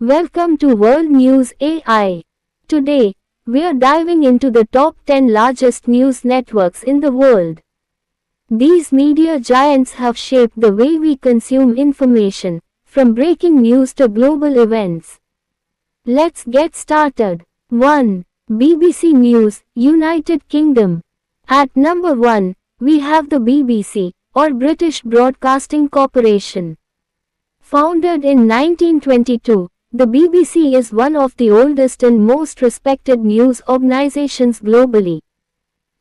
Welcome to World News AI. Today, we are diving into the top 10 largest news networks in the world. These media giants have shaped the way we consume information, from breaking news to global events. Let's get started. 1. BBC News, United Kingdom. At number 1, we have the BBC, or British Broadcasting Corporation. Founded in 1922, the BBC is one of the oldest and most respected news organizations globally.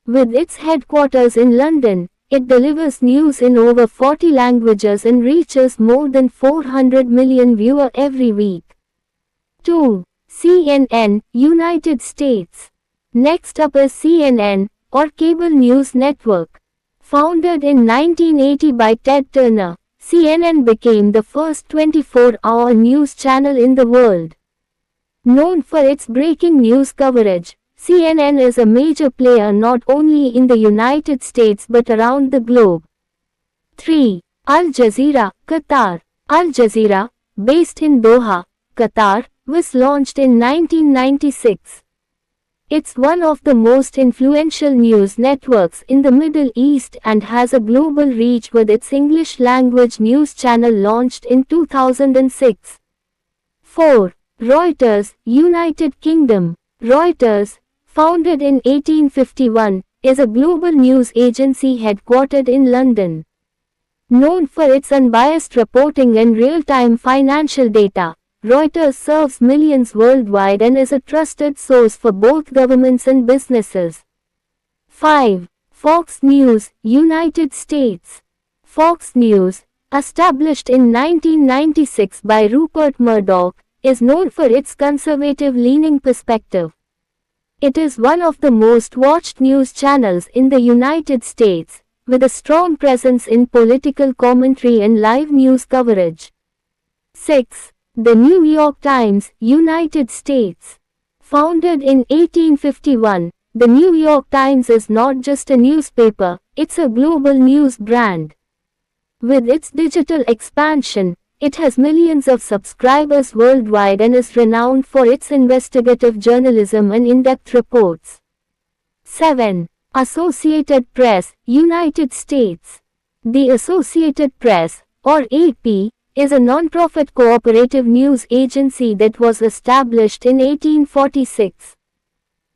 With its headquarters in London, it delivers news in over 40 languages and reaches more than 400 million viewers every week. 2. CNN, United States. Next up is CNN, or Cable News Network. Founded in 1980 by Ted Turner, CNN became the first 24-hour news channel in the world. Known for its breaking news coverage, CNN is a major player not only in the United States but around the globe. 3. Al Jazeera, Qatar. Al Jazeera, based in Doha, Qatar, was launched in 1996. It's one of the most influential news networks in the Middle East and has a global reach with its English-language news channel launched in 2006. 4. Reuters, United Kingdom. Reuters, founded in 1851, is a global news agency headquartered in London. Known for its unbiased reporting and real-time financial data, Reuters serves millions worldwide and is a trusted source for both governments and businesses. 5. Fox News, United States. Fox News, established in 1996 by Rupert Murdoch, is known for its conservative-leaning perspective. It is one of the most watched news channels in the United States, with a strong presence in political commentary and live news coverage. 6. The New York Times, United States. Founded in 1851, the New York Times is not just a newspaper, it's a global news brand. With its digital expansion, it has millions of subscribers worldwide and is renowned for its investigative journalism and in-depth reports. 7. Associated Press, United States. The Associated Press, or AP, is a non-profit cooperative news agency that was established in 1846.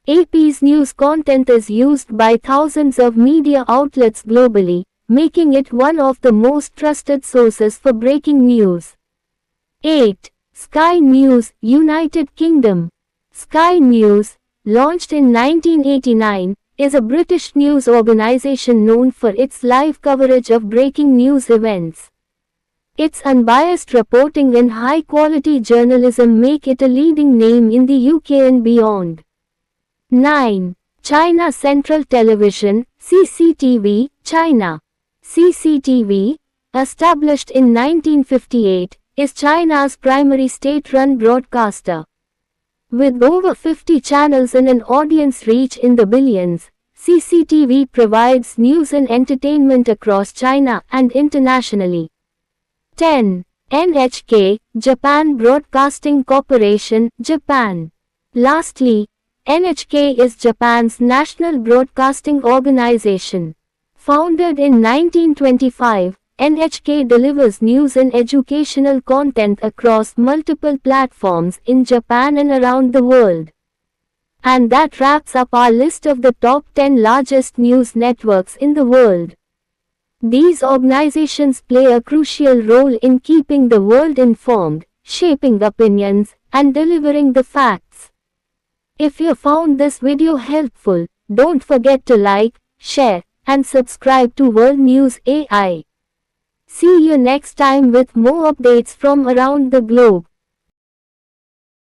AP's news content is used by thousands of media outlets globally, making it one of the most trusted sources for breaking news. 8. Sky News, United Kingdom. Sky News, launched in 1989, is a British news organization known for its live coverage of breaking news events. Its unbiased reporting and high-quality journalism make it a leading name in the UK and beyond. 9. China Central Television, CCTV, China. CCTV, established in 1958, is China's primary state-run broadcaster. With over 50 channels and an audience reach in the billions, CCTV provides news and entertainment across China and internationally. 10. NHK, Japan Broadcasting Corporation, Japan. Lastly, NHK is Japan's national broadcasting organization. Founded in 1925, NHK delivers news and educational content across multiple platforms in Japan and around the world. And that wraps up our list of the top 10 largest news networks in the world. These organizations play a crucial role in keeping the world informed, shaping opinions, and delivering the facts. If you found this video helpful, don't forget to like, share, and subscribe to World News AI. See you next time with more updates from around the globe.